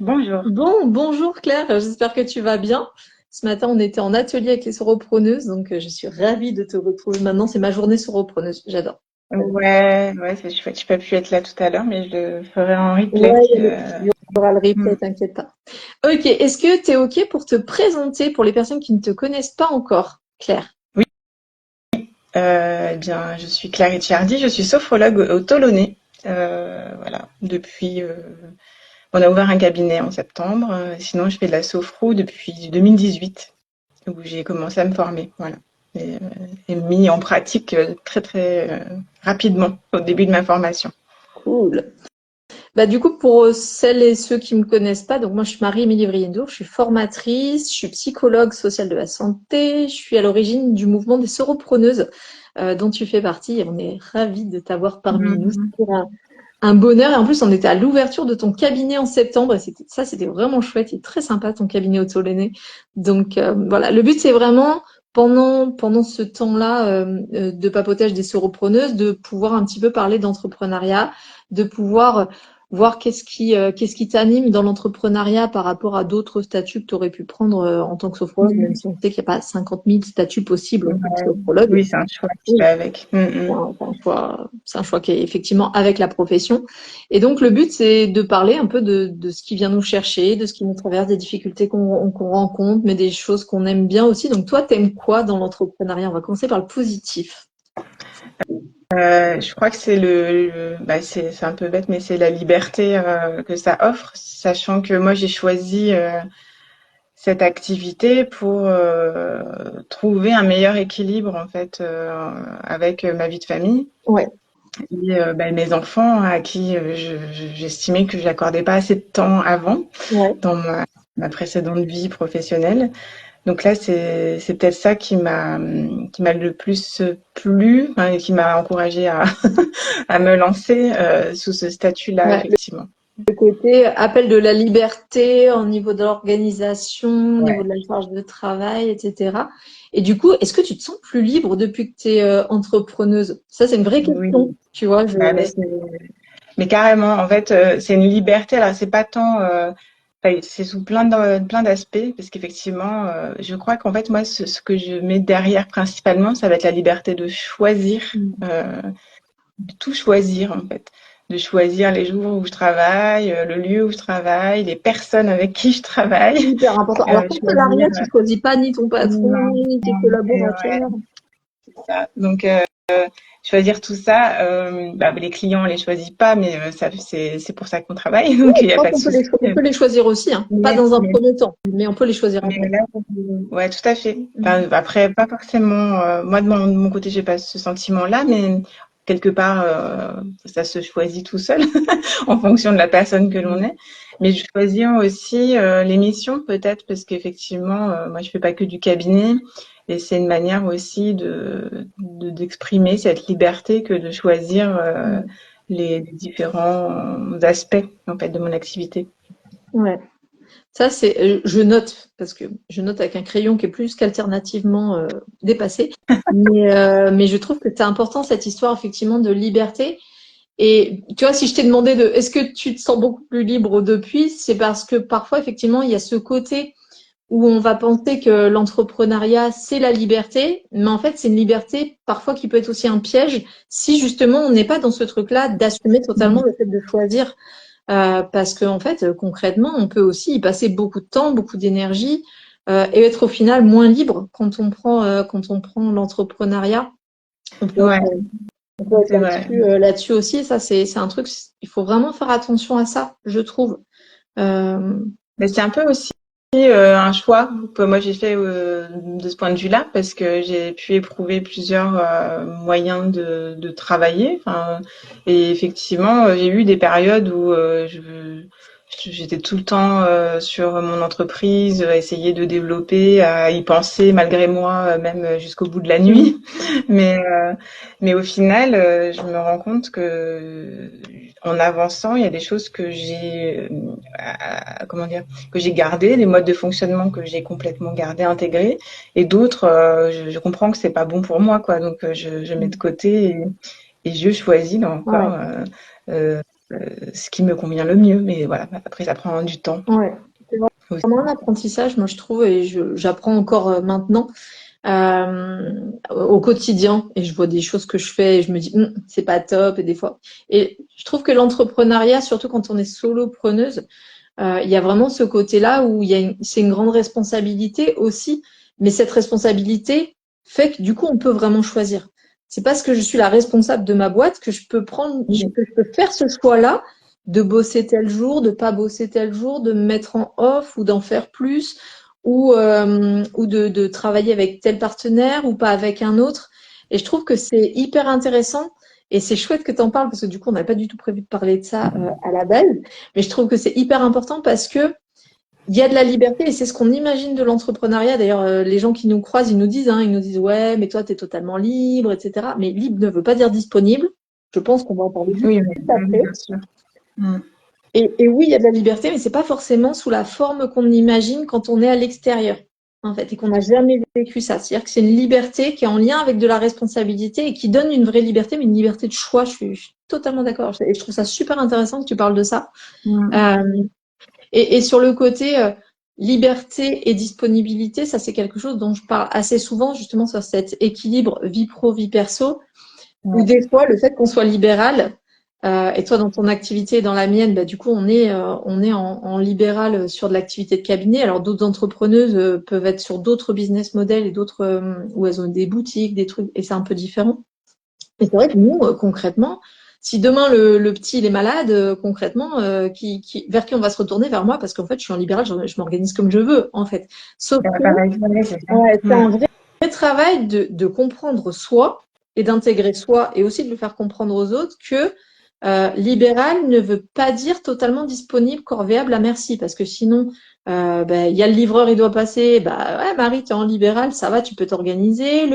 Bonjour. Bon, bonjour Claire, j'espère que tu vas bien. Ce matin, on était en atelier avec les sauropreneuses, donc je suis ravie de te retrouver. Maintenant, c'est ma journée sauropreneuse, j'adore. Ouais, c'est chouette. Je n'ai pas pu être là tout à l'heure, mais je le ferai en replay. Ouais, il y aura le replay, Hmm. t'inquiète pas. Ok, est-ce que tu es ok pour te présenter pour les personnes qui ne te connaissent pas encore, Claire? Oui, eh bien, je suis Claire Ricciardi, je suis sophrologue au Tolonais. Voilà, on a ouvert un cabinet en septembre. Sinon, je fais de la sophro depuis 2018, où j'ai commencé à me former. Voilà. Et, et mis en pratique très, très rapidement au début de ma formation. Cool. Bah, du coup, pour celles et ceux qui me connaissent pas, donc moi, je suis Marie-Émilie Vriendour, je suis formatrice, je suis psychologue sociale de la santé, je suis à l'origine du mouvement des sauropreneuses, dont tu fais partie, et on est ravis de t'avoir parmi nous. Mhm. C'est un bonheur, et en plus, on était à l'ouverture de ton cabinet en septembre, et c'était vraiment chouette, et très sympa, ton cabinet au Tolène. Donc, voilà, le but, c'est vraiment, pendant ce temps-là, de papotage des sauropreneuses, de pouvoir un petit peu parler d'entrepreneuriat, de pouvoir voir qu'est-ce qui t'anime dans l'entrepreneuriat par rapport à d'autres statuts que tu aurais pu prendre en tant que sophrologue, même si on sait qu'il n'y a pas 50 000 statuts possibles en tant que sophrologue. Oui, c'est un choix qui Oui, va avec. Mhm. c'est un choix qui est effectivement avec la profession. Et donc, le but, c'est de parler un peu de ce qui vient nous chercher, de ce qui nous traverse, des difficultés qu'on rencontre, mais des choses qu'on aime bien aussi. Donc, toi, t'aimes quoi dans l'entrepreneuriat? On va commencer par le positif. Je crois que c'est un peu bête, mais c'est la liberté que ça offre, sachant que moi j'ai choisi cette activité pour trouver un meilleur équilibre en fait avec ma vie de famille Ouais, et mes enfants à qui j'estimais que j'accordais pas assez de temps avant ouais. dans ma précédente vie professionnelle. Donc là, c'est peut-être ça qui m'a le plus plu, hein, et qui m'a encouragée à à me lancer sous ce statut-là, Ouais, effectivement. le côté appel de la liberté au niveau de l'organisation, au niveau Ouais. de la charge de travail, etc. Et du coup, est-ce que tu te sens plus libre depuis que tu es entrepreneuse? Ça, c'est une vraie Oui. question. Tu vois, Bah, mais carrément, en fait, c'est une liberté. Alors, c'est pas tant, enfin, c'est sous plein d'aspects, parce qu'effectivement, je crois qu'en fait, moi, ce que je mets derrière principalement, ça va être la liberté de choisir, euh, de tout choisir, en fait. De choisir les jours où je travaille, le lieu où je travaille, les personnes avec qui je travaille. hyper important. Alors, ton Choisir. salariat, tu choisis pas ni ton patron, Non, ni tes c'est ouais, collaborateurs. ça. Donc, choisir tout ça, les clients, on les choisit pas, mais c'est pour ça qu'on travaille, Oui, donc il je n'y a pense pas de souci. on peut les choisir aussi, hein. Pas Mais, dans un mais, premier temps, mais on peut les choisir mais après. là, ouais, tout à fait. Mm. Enfin, après, pas forcément. Moi, de mon côté, j'ai pas ce sentiment-là, mais quelque part, ça se choisit tout seul en fonction de la personne que l'on est. Mais je choisis aussi les missions, peut-être, parce qu'effectivement, moi, je fais pas que du cabinet, et c'est une manière aussi d'exprimer cette liberté que de choisir Mm. les différents aspects en fait de mon activité. Ouais. Ça, c'est, je note, parce que je note avec un crayon qui est plus qu'alternativement dépassé. Mais je trouve que c'est important cette histoire effectivement de liberté. Et tu vois, si je t'ai demandé de est-ce que tu te sens beaucoup plus libre depuis, c'est parce que parfois, effectivement, il y a ce côté où on va penser que l'entrepreneuriat, c'est la liberté, mais en fait, c'est une liberté parfois qui peut être aussi un piège si justement on n'est pas dans ce truc-là d'assumer totalement le fait de choisir. Parce qu'en fait, concrètement, on peut aussi y passer beaucoup de temps, beaucoup d'énergie, et être au final moins libre quand on prend l'entrepreneuriat. On peut Ouais, être, on peut être c'est vrai. là-dessus aussi. Ça, c'est un truc, il faut vraiment faire attention à ça, je trouve. Euh, Mais c'est un peu aussi un choix que moi j'ai fait de ce point de vue-là, parce que j'ai pu éprouver plusieurs moyens de travailler. Enfin, et effectivement, j'ai eu des périodes où j'étais tout le temps sur mon entreprise, à essayer de développer, à y penser malgré moi, même jusqu'au bout de la mm, nuit. Mais, euh, mais au final, je me rends compte que en avançant, il y a des choses que comment dire, que j'ai gardées, des modes de fonctionnement que j'ai complètement gardés, intégrés, et d'autres, je comprends que c'est pas bon pour moi, quoi. Donc je mets de côté et je choisis là encore ouais. ce qui me convient le mieux. Mais voilà, après, ça prend du temps Ouais. C'est aussi. vraiment un apprentissage, moi je trouve, et j'apprends encore maintenant au quotidien, et je vois des choses que je fais et je me dis c'est pas top, et des fois. Et je trouve que l'entrepreneuriat, surtout quand on est solopreneuse, il y a vraiment ce côté-là où c'est une grande responsabilité aussi, mais cette responsabilité fait que du coup on peut vraiment choisir. C'est parce que je suis la responsable de ma boîte que je peux que je peux faire ce choix-là de bosser tel jour, de pas bosser tel jour, de me mettre en off ou d'en faire plus, ou de travailler avec tel partenaire ou pas avec un autre. Et je trouve que c'est hyper intéressant. Et c'est chouette que tu en parles parce que du coup, on n'avait pas du tout prévu de parler de ça à la base. Mais je trouve que c'est hyper important parce que il y a de la liberté et c'est ce qu'on imagine de l'entrepreneuriat. D'ailleurs, les gens qui nous croisent, ils nous disent ouais, mais toi, tu es totalement libre, etc. Mais libre ne veut pas dire disponible. Je pense qu'on va en parler juste Oui, après. bien sûr. Mm. Et oui, il y a de la liberté, mais c'est pas forcément sous la forme qu'on imagine quand on est à l'extérieur, en fait, et qu'on n'a jamais vécu ça. C'est-à-dire que c'est une liberté qui est en lien avec de la responsabilité et qui donne une vraie liberté, mais une liberté de choix. Je suis totalement d'accord. Et je trouve ça super intéressant que tu parles de ça. Mm. Euh, et sur le côté liberté et disponibilité, ça c'est quelque chose dont je parle assez souvent, justement, sur cet équilibre vie pro, vie perso, ou Ouais. des fois le fait qu'on soit libéral, et toi dans ton activité et dans la mienne, bah, du coup on est en libéral sur de l'activité de cabinet. Alors d'autres entrepreneuses peuvent être sur d'autres business models et d'autres où elles ont des boutiques, des trucs, et c'est un peu différent. Et c'est vrai que nous, concrètement, si demain le petit il est malade, concrètement, vers qui on va se retourner? Vers moi, parce qu'en fait je suis en libéral, je m'organise comme je veux en fait. Sauf que Pareil, ouais, c'est ça. ouais, c'est Mm. un vrai travail de comprendre soi et d'intégrer soi et aussi de le faire comprendre aux autres que libéral ne veut pas dire totalement disponible, corvéable à merci, parce que sinon, ben, il y a le livreur, il doit passer, bah ouais, Marie, t'es en libéral, ça va, tu peux t'organiser.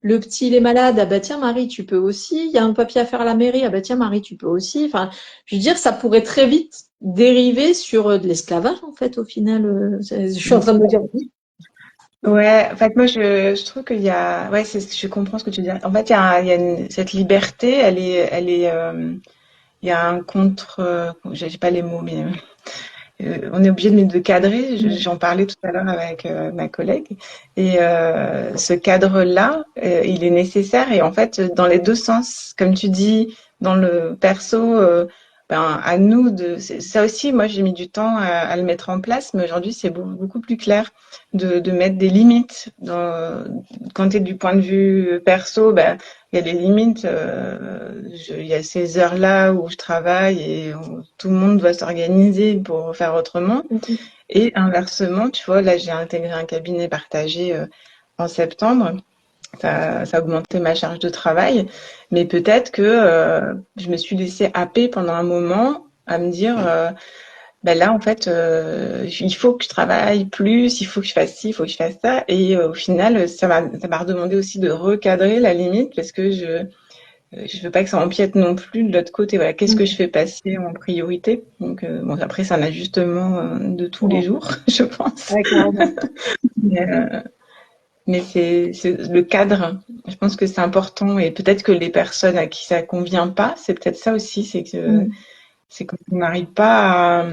Le petit, il est malade, ah bah tiens, Marie, tu peux aussi. Il y a un papier à faire à la mairie, ah bah tiens, Marie, tu peux aussi. Enfin, je veux dire, ça pourrait très vite dériver sur de l'esclavage, en fait, au final. Je suis en train de me dire, oui. Ouais, en fait, moi, je trouve qu'il y a, ouais, je comprends ce que tu dis. En fait, il y a cette liberté, il y a un contre, j'ai pas les mots, mais on est obligé de cadrer. J'en parlais tout à l'heure avec ma collègue, et ce cadre-là, il est nécessaire. Et en fait, dans les deux sens, comme tu dis, dans le perso, ben à nous ça aussi. Moi, j'ai mis du temps à le mettre en place, mais aujourd'hui, c'est beaucoup plus clair de mettre des limites. Quand tu es du point de vue perso, ben il y a des limites. Il y a ces heures-là où je travaille et où tout le monde doit s'organiser pour faire autrement. Et inversement, tu vois, là, j'ai intégré un cabinet partagé en septembre. Ça a augmenté ma charge de travail, mais peut-être que je me suis laissée happer pendant un moment à me dire, ben là, en fait, il faut que je travaille plus, il faut que je fasse ci, il faut que je fasse ça. Et au final, ça m'a redemandé aussi de recadrer la limite parce que je veux pas que ça empiète non plus de l'autre côté. Voilà, qu'est-ce que je fais passer en priorité? Donc, bon, après, c'est un ajustement de tous les Ouais, jours, je pense. ouais, carrément. Mais, c'est le cadre. Je pense que c'est important et peut-être que les personnes à qui ça convient pas, c'est peut-être ça aussi, c'est qu'on n'arrive pas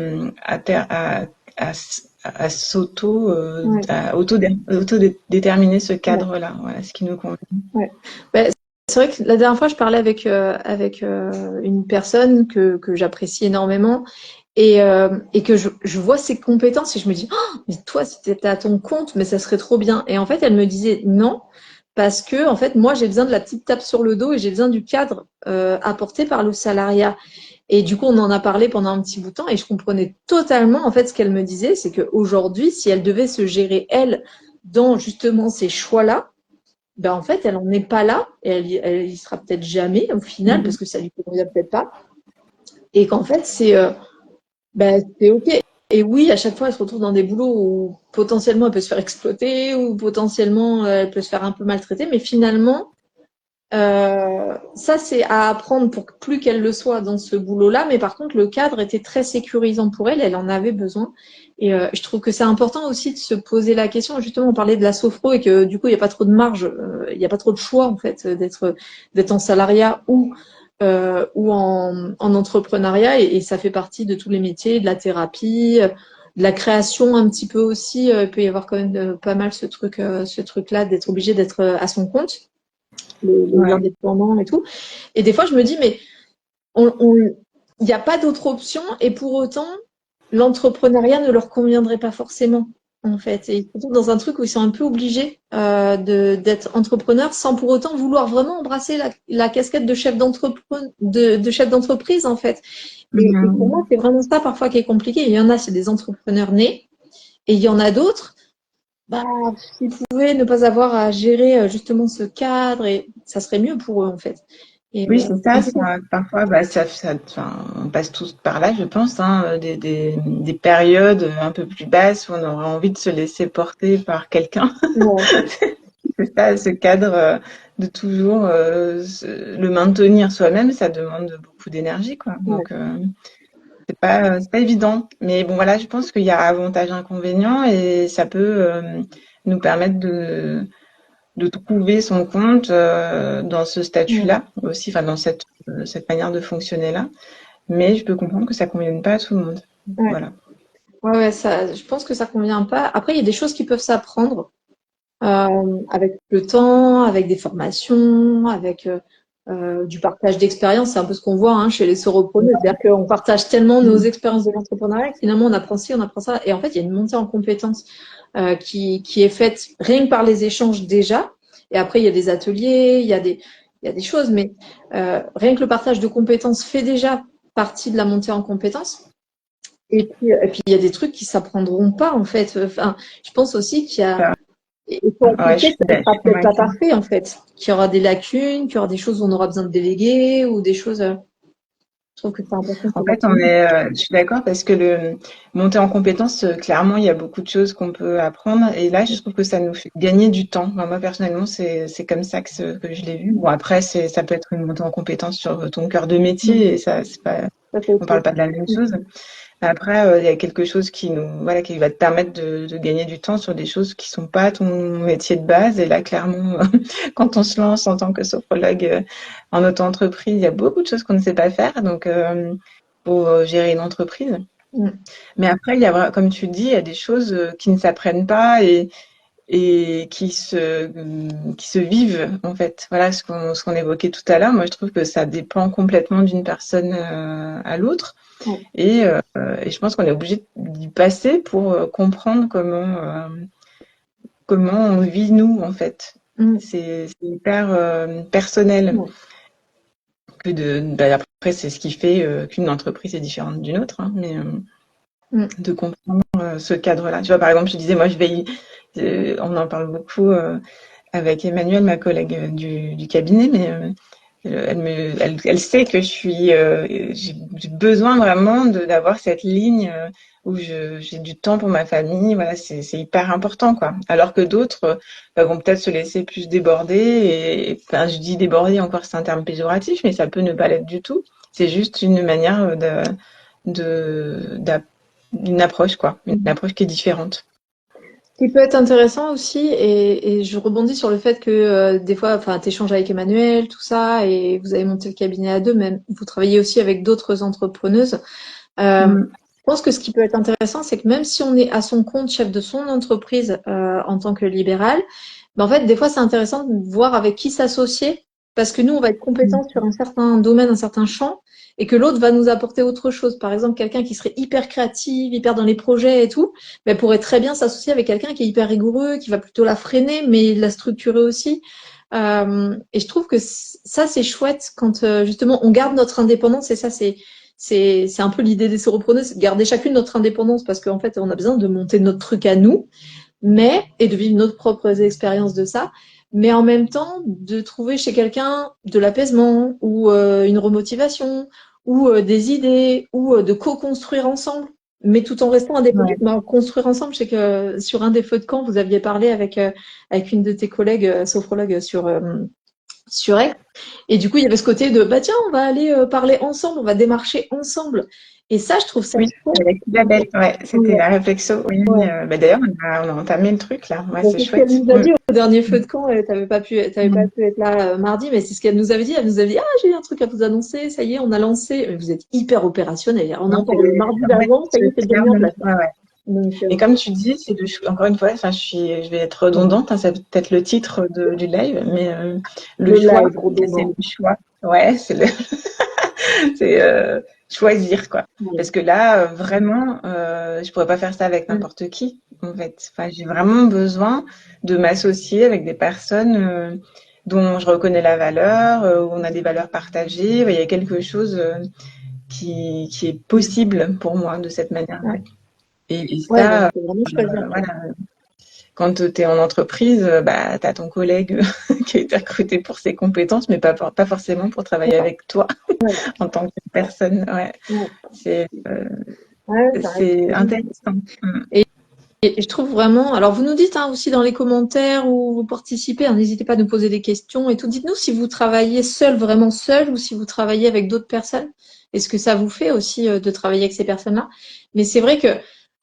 à, à s'auto, Ouais, autodéterminer ce ouais, cadre-là. Voilà, ce qui nous convient. ouais. Ben, c'est vrai que la dernière fois, je parlais avec une personne que j'apprécie énormément et que je vois ses compétences et je me dis, oh, mais toi, si tu étais à ton compte, mais ça serait trop bien. Et en fait, elle me disait non, parce que en fait, moi, j'ai besoin de la petite tape sur le dos et j'ai besoin du cadre apporté par le salariat. Et du coup, on en a parlé pendant un petit bout de temps et je comprenais totalement en fait ce qu'elle me disait, c'est qu'aujourd'hui, si elle devait se gérer elle dans justement ces choix-là, ben en fait, elle en est pas là et elle y sera peut-être jamais au final parce Mhm. que ça lui convient peut-être pas. Et qu'en fait, ben, c'est ok. Et oui, à chaque fois, elle se retrouve dans des boulots où potentiellement elle peut se faire exploiter ou potentiellement elle peut se faire un peu maltraiter, mais finalement, ça, c'est à apprendre pour que plus qu'elle le soit dans ce boulot-là. Mais par contre, le cadre était très sécurisant pour elle. Elle en avait besoin. Et je trouve que c'est important aussi de se poser la question. Justement, on parlait de la sophro et que du coup, il n'y a pas trop de marge, il n'y a pas trop de choix en fait d'être en salariat ou ou en entrepreneuriat, et ça fait partie de tous les métiers, de la thérapie, de la création un petit peu aussi. Il peut y avoir quand même pas mal ce truc-là d'être obligé d'être à son compte, les Ouais. indépendants et tout. Et des fois, je me dis, mais il n'y a pas d'autre option, et pour autant, l'entrepreneuriat ne leur conviendrait pas forcément, en fait. Et ils se retrouvent dans un truc où ils sont un peu obligés d'être entrepreneurs sans pour autant vouloir vraiment embrasser la casquette de de chef d'entreprise, en fait. Et pour moi, Mhm. c'est vraiment ça parfois qui est compliqué. Il y en a, c'est des entrepreneurs nés, et il y en a d'autres, bah, s'ils pouvaient ne pas avoir à gérer justement ce cadre, et ça serait mieux pour eux, en fait. Et, Oui, c'est ça, c'est ça. parfois, bah, enfin, on passe tous par là, je pense, hein, des périodes un peu plus basses où on aurait envie de se laisser porter par quelqu'un. Ouais. C'est ça, ce cadre de toujours le maintenir soi-même, ça demande beaucoup d'énergie, quoi. Ouais. Donc, c'est pas évident. Mais bon, voilà, je pense qu'il y a avantages, inconvénients et ça peut nous permettre de trouver son compte dans ce Ouais. statut-là aussi, enfin dans cette manière de fonctionner-là. Mais je peux comprendre que ça ne convienne pas à tout le monde. Ouais. Voilà. Ouais, ouais, ça, je pense que ça convient pas. Après, il y a des choses qui peuvent s'apprendre avec le temps, avec des formations, avec du partage d'expérience. C'est un peu ce qu'on voit hein, chez les solopreneurs. C'est-à-dire qu'on partage tellement nos expériences de l'entrepreneuriat que finalement on apprend ci, on apprend ça. Et en fait, il y a une montée en compétences qui est faite rien que par les échanges déjà. Et après, il y a des ateliers, il y a des choses, mais rien que le partage de compétences fait déjà partie de la montée en compétences. Et puis, il y a des trucs qui s'apprendront pas, en fait. Enfin, je pense aussi qu'il y a, Ça, et qu'on ouais, sait que ça je sera suis peut-être pas convaincue. parfait, en fait. Qu'il y aura des lacunes, qu'il y aura des choses où on aura besoin de déléguer ou des choses, je trouve que c'est important de En savoir fait, ça. je suis d'accord parce que le monter en compétence, clairement, il y a beaucoup de choses qu'on peut apprendre. Et là, je trouve que ça nous fait gagner du temps. Enfin, moi, personnellement, c'est comme ça que je l'ai vu. Bon, après, ça peut être une montée en compétence sur ton cœur de Mm. métier et ça, c'est pas, Ça, c'est on autre parle chose. pas de la même Mm. chose. Après, il y a quelque chose voilà, qui va te permettre de gagner du temps sur des choses qui sont pas ton métier de base. Et là, clairement, quand on se lance en tant que sophrologue en auto-entreprise, il y a beaucoup de choses qu'on ne sait pas faire. Donc, pour gérer une entreprise. Mm. Mais après, comme tu dis, il y a des choses qui ne s'apprennent pas et qui se vivent, en fait. Voilà ce qu'on évoquait tout à l'heure. Moi, je trouve que ça dépend complètement d'une personne à l'autre. Ouais. Et je pense qu'on est obligé d'y passer pour comprendre comment on vit nous, en fait. Mm. C'est hyper personnel. Ouais. Après, c'est ce qui fait qu'une entreprise est différente d'une autre, hein, mais Mm. de comprendre ce cadre-là. Tu vois, par exemple, je disais, moi, on en parle beaucoup avec Emmanuelle, ma collègue du cabinet, mais elle sait que j'ai besoin vraiment d'avoir cette ligne où j'ai du temps pour ma famille. Voilà, c'est hyper important, quoi. Alors que d'autres vont peut-être se laisser plus déborder. Enfin, je dis déborder encore, c'est un terme péjoratif, mais ça peut ne pas l'être du tout. C'est juste une manière d'une approche, quoi. Une Mm. approche qui est différente. Ce qui peut être intéressant aussi, et je rebondis sur le fait que des fois, enfin, tu échanges avec Emmanuel, tout ça, et vous avez monté le cabinet à deux, même vous travaillez aussi avec d'autres entrepreneuses. Mm. Je pense que ce qui peut être intéressant, c'est que même si on est à son compte, chef de son entreprise en tant que libéral, ben en fait, des fois, c'est intéressant de voir avec qui s'associer, parce que nous, on va être compétent sur un certain domaine, un certain champ, et que l'autre va nous apporter autre chose. Par exemple, quelqu'un qui serait hyper créatif, hyper dans les projets et tout, ben, pourrait très bien s'associer avec quelqu'un qui est hyper rigoureux, qui va plutôt la freiner, mais la structurer aussi. Et je trouve que ça, c'est chouette quand justement on garde notre indépendance, et ça, c'est un peu l'idée des séropreneurs, c'est de garder chacune notre indépendance parce qu'en fait, on a besoin de monter notre truc à nous, et de vivre nos propres expériences de ça, mais en même temps, de trouver chez quelqu'un de l'apaisement ou une remotivation ou des idées ou de co-construire ensemble, mais tout en restant indépendant. Ouais. Mais construire ensemble, je sais que sur un des feux de camp, vous aviez parlé avec une de tes collègues sophrologues sur Aix. Et du coup, il y avait ce côté de, bah tiens, on va aller parler ensemble, on va démarcher ensemble. Et ça, je trouve ça Oui, chouette. avec Isabelle, ouais, c'était Ouais, la réflexion. Oui, ouais. d'ailleurs, on a entamé le truc là. Ouais, Bon, c'est c'est ce qu'elle chouette. nous a dit au dernier feu de camp. T'avais pas Mm. pu être là mardi, mais c'est ce qu'elle nous avait dit. Elle nous avait dit, ah, j'ai un truc à vous annoncer. Ça y est, on a lancé. Mais vous êtes hyper opérationnel. On Non, en parle le mardi ouais, d'avant. Ça y est, c'est bien mis en clairement. place. Ouais, ouais. Donc, Et comme tu dis, encore une fois, enfin, je vais être redondante, hein, c'est peut-être le titre du live, mais le le choix, live c'est redondant. le choix. Ouais, c'est choisir quoi. Ouais. Parce que là, vraiment, je pourrais pas faire ça avec Mm. n'importe qui, en fait. Enfin, j'ai vraiment besoin de m'associer avec des personnes dont je reconnais la valeur, où on a des valeurs partagées. Il y a quelque chose qui est possible pour moi de cette manière-là. Ouais. Et Ouais, donc ça, c'est vraiment choisir, quoi. voilà, quand tu es en entreprise, bah, tu as ton collègue qui a été recruté pour ses compétences, mais pas forcément pour travailler avec toi Ouais, en tant que personne. Ouais, ouais, c'est ouais, ça c'est reste. intéressant. Mm. Et je trouve vraiment. Alors, vous nous dites aussi dans les commentaires où vous participez, hein, n'hésitez pas à nous poser des questions et tout. Dites-nous si vous travaillez seul, vraiment seul, ou si vous travaillez avec d'autres personnes. Est-ce que ça vous fait aussi de travailler avec ces personnes-là? Mais c'est vrai que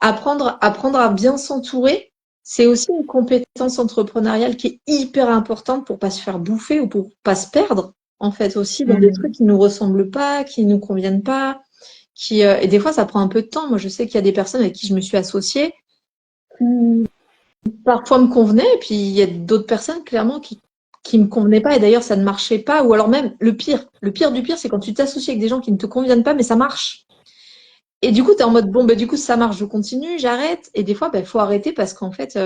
apprendre à bien s'entourer, c'est aussi une compétence entrepreneuriale qui est hyper importante pour pas se faire bouffer ou pour pas se perdre, en fait, aussi dans des trucs Mm. qui nous ressemblent pas, qui nous conviennent pas, et des fois, ça prend un peu de temps. Moi, je sais qu'il y a des personnes avec qui je me suis associée qui parfois me convenaient, et puis il y a d'autres personnes clairement qui me convenaient pas, et d'ailleurs ça ne marchait pas, ou alors même le pire du pire, c'est quand tu t'associes avec des gens qui ne te conviennent pas, mais ça marche. Et du coup, tu es en mode bon, bah, du coup, ça marche, je continue, j'arrête, et des fois, il faut arrêter parce qu'en fait,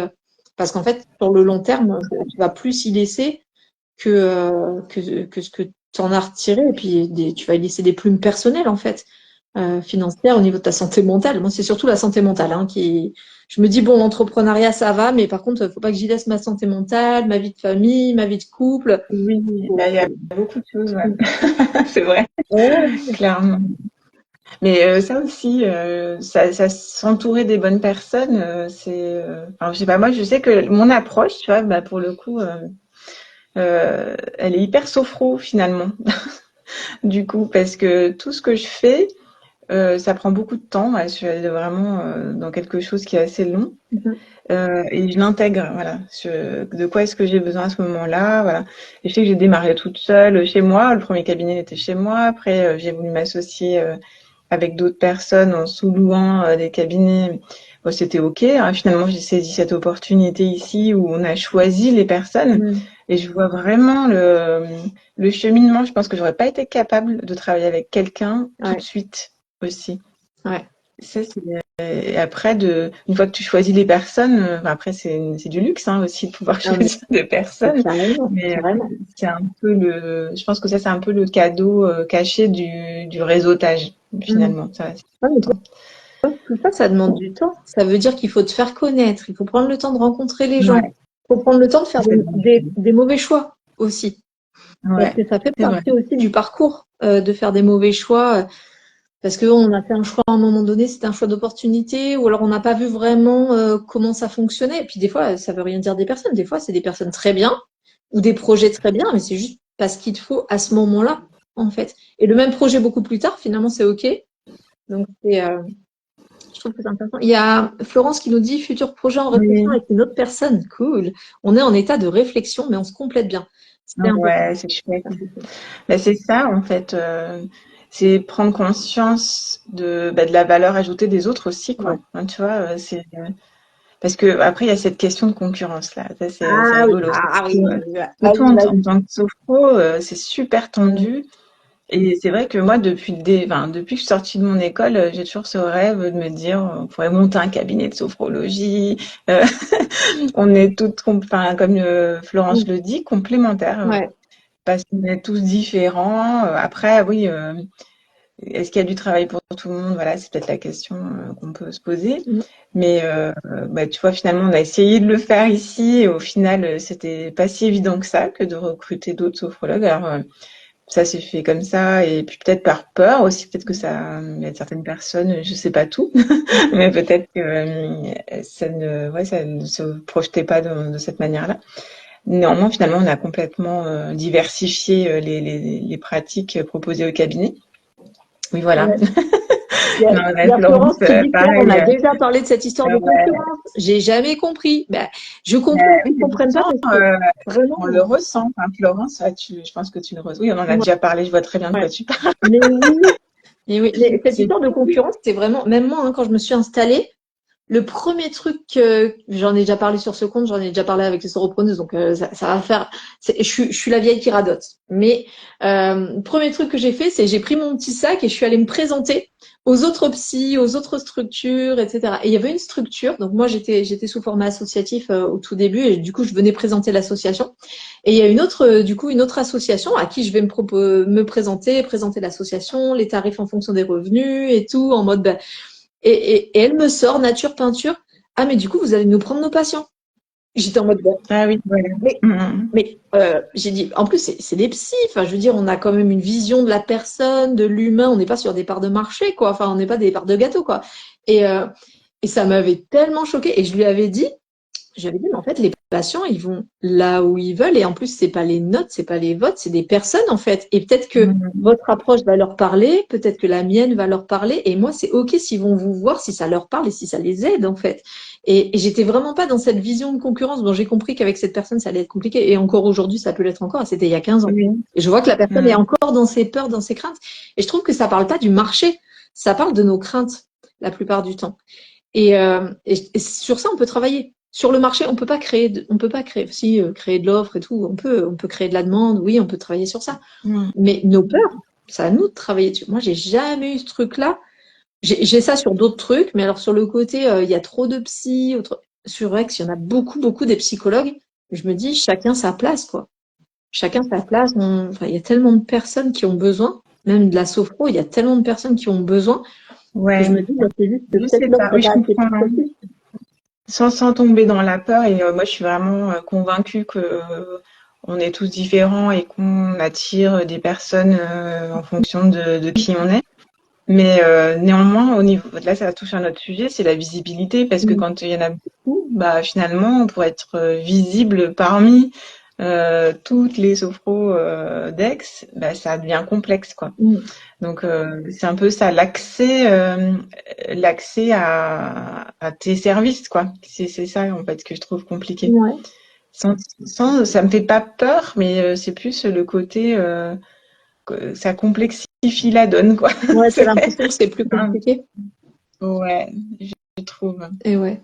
sur le long terme, tu vas plus y laisser que ce que tu en as retiré, et puis tu vas y laisser des plumes personnelles, en fait, financières au niveau de ta santé mentale. Moi, c'est surtout la santé mentale qui. Je me dis, bon, l'entrepreneuriat, ça va, mais par contre, faut pas que j'y laisse ma santé mentale, ma vie de famille, ma vie de couple. Oui, là, il y a beaucoup de choses, ouais. C'est vrai, Ouais, clairement. Mais ça aussi, ça s'entourer des bonnes personnes, enfin, je sais pas, moi, je sais que mon approche, tu vois, bah, pour le coup, elle est hyper sophro finalement. Du coup, parce que tout ce que je fais, ça prend beaucoup de temps. Ouais, je suis vraiment dans quelque chose qui est assez long. mhm. Et je l'intègre, voilà. De quoi est-ce que j'ai besoin à ce moment-là, voilà. Et je sais que j'ai démarré toute seule chez moi. Le premier cabinet était chez moi. Après, j'ai voulu m'associer avec d'autres personnes en sous-louant des cabinets. Bon, c'était OK, hein. Finalement, j'ai saisi cette opportunité ici où on a choisi les personnes. Mm. Et je vois vraiment le cheminement. Je pense que j'aurais pas été capable de travailler avec quelqu'un tout de Ouais, suite aussi. ouais. Ça, et après, une fois que tu choisis les personnes, enfin, après, c'est du luxe hein, aussi de pouvoir Ah, mais choisir des personnes. carrément, Mais carrément. c'est un peu je pense que ça, c'est un peu le cadeau caché du réseautage, Mm. finalement. Ça, c'est Ouais, mais important. tout ça, ça demande du temps. Ça veut dire qu'il faut te faire connaître, il faut prendre le temps de rencontrer les gens, Ouais, il faut prendre le temps de faire c'est des mauvais choix aussi. Parce ouais, que ça fait c'est vrai. partie aussi du parcours de faire des mauvais choix. Parce qu'on a fait un choix à un moment donné, c'était un choix d'opportunité, ou alors on n'a pas vu vraiment comment ça fonctionnait. Et puis des fois, ça veut rien dire des personnes. Des fois, c'est des personnes très bien, ou des projets très bien, mais c'est juste parce qu'il te faut à ce moment-là, en fait. Et le même projet beaucoup plus tard, finalement, c'est OK. Donc, je trouve que c'est intéressant. Il y a Florence qui nous dit futur projet en réflexion Oui, avec une autre personne. Cool. On est en état de réflexion, mais on se complète bien. C'est important. ouais, c'est chouette. Ben, c'est ça, en fait. C'est prendre conscience de la valeur ajoutée des autres aussi, Ouais. quoi. Hein, tu vois, parce que après, il y a cette question de concurrence là. Ça, c'est Ah oui, rigolo. ah oui. Surtout Vas-y, en vas-y. tant que sophro, c'est super tendu. Et c'est vrai que moi, depuis que je suis sortie de mon école, j'ai toujours ce rêve de me dire, on pourrait monter un cabinet de sophrologie. Euh, on est toutes, enfin, comme Florence le dit, complémentaires, Ouais. parce qu'on est tous différents. Après, oui, est-ce qu'il y a du travail pour tout le monde? Voilà, c'est peut-être la question qu'on peut se poser. Mais bah, tu vois, finalement, on a essayé de le faire ici et au final, c'était pas si évident que ça que de recruter d'autres sophrologues. Alors, ça s'est fait comme ça et puis peut-être par peur aussi, peut-être que ça, il y a certaines personnes, je sais pas tout, mais peut-être que ça ne se projetait pas de cette manière-là. Néanmoins, finalement, on a complètement diversifié les pratiques proposées au cabinet. Oui, voilà. Ouais. Non, Il y la a Florence, Florence qui dit, Claire, on pareil. a déjà parlé de cette histoire de Ouais, concurrence. J'ai jamais compris. Ben, je comprends qu'ils oui, ne mais comprennent pas pourtant, parce que vraiment, on le ressent. Enfin, Florence, je pense que tu le ressens. Oui, on en a ouais, déjà parlé, je vois très bien de ouais. quoi tu parles. Mais oui, cette C'est histoire de concurrence, c'est vraiment, même moi, hein, quand je me suis installée, le premier truc que j'en ai déjà parlé sur ce compte, j'en ai déjà parlé avec les sauropreneuses, donc ça va faire. Je suis la vieille qui radote. Mais premier truc que j'ai fait, c'est j'ai pris mon petit sac et je suis allée me présenter aux autres psys, aux autres structures, etc. Et il y avait une structure, donc moi j'étais sous format associatif au tout début et du coup je venais présenter l'association. Et il y a une autre du coup une autre association à qui je vais me présenter l'association, les tarifs en fonction des revenus et tout en mode ben, et elle me sort nature peinture. Ah, mais du coup, vous allez nous prendre nos patients. J'étais en mode, bon, Ah oui, voilà. mais, Mhm. j'ai dit, en plus, c'est des psys. Enfin, je veux dire, on a quand même une vision de la personne, de l'humain. On n'est pas sur des parts de marché, quoi. Enfin, on n'est pas des parts de gâteau, quoi. Et, euh, et ça m'avait tellement choquée. Et je lui avais dit, j'avais dit, mais en fait, les patients, ils vont là où ils veulent. Et en plus, c'est pas les notes, c'est pas les votes, c'est des personnes, en fait. Et peut-être que Mhm. votre approche va leur parler, peut-être que la mienne va leur parler. Et moi, c'est OK s'ils vont vous voir, si ça leur parle et si ça les aide, en fait. Et j'étais vraiment pas dans cette vision de concurrence. Bon, j'ai compris qu'avec cette personne, ça allait être compliqué. Et encore aujourd'hui, ça peut l'être encore. C'était il y a 15 ans. Oui. Et je vois que la personne est Mhm. encore dans ses peurs, dans ses craintes. Et je trouve que ça parle pas du marché. Ça parle de nos craintes, la plupart du temps. Et sur ça, on peut travailler. Sur le marché, on peut pas créer, si créer de l'offre et tout, on peut créer de la demande, oui, on peut travailler sur ça. Mhm. Mais nos peurs, c'est à nous de travailler dessus. Moi, j'ai jamais eu ce truc-là. J'ai ça sur d'autres trucs, mais alors sur le côté, il y a trop de psy, sur X, il y en a beaucoup, beaucoup des psychologues. Je me dis, chacun sa place, quoi. Chacun sa place. Enfin, il y a tellement de personnes qui ont besoin, même de la sophro, il y a tellement de personnes qui ont besoin que je Ouais, me dis, bah, c'est juste que je peut-être sais l'offre pas. n'est Oui, je pas assez comprends. précise. Sans tomber dans la peur. Et moi, je suis vraiment convaincue que on est tous différents et qu'on attire des personnes en fonction de qui on est. Mais néanmoins, au niveau là, ça touche à un autre sujet, c'est la visibilité, parce que quand il y en a beaucoup, bah finalement, pour être visible parmi toutes les sophros d'ex, bah ça devient complexe, quoi. Mm. Donc c'est un peu ça, l'accès à tes services, quoi. C'est ça en fait que je trouve compliqué. Ouais. Ça me fait pas peur, mais c'est plus le côté que ça complexifie la donne, quoi. Ouais, t'as C'est l'impression que c'est plus compliqué. ouais, je trouve. Et ouais.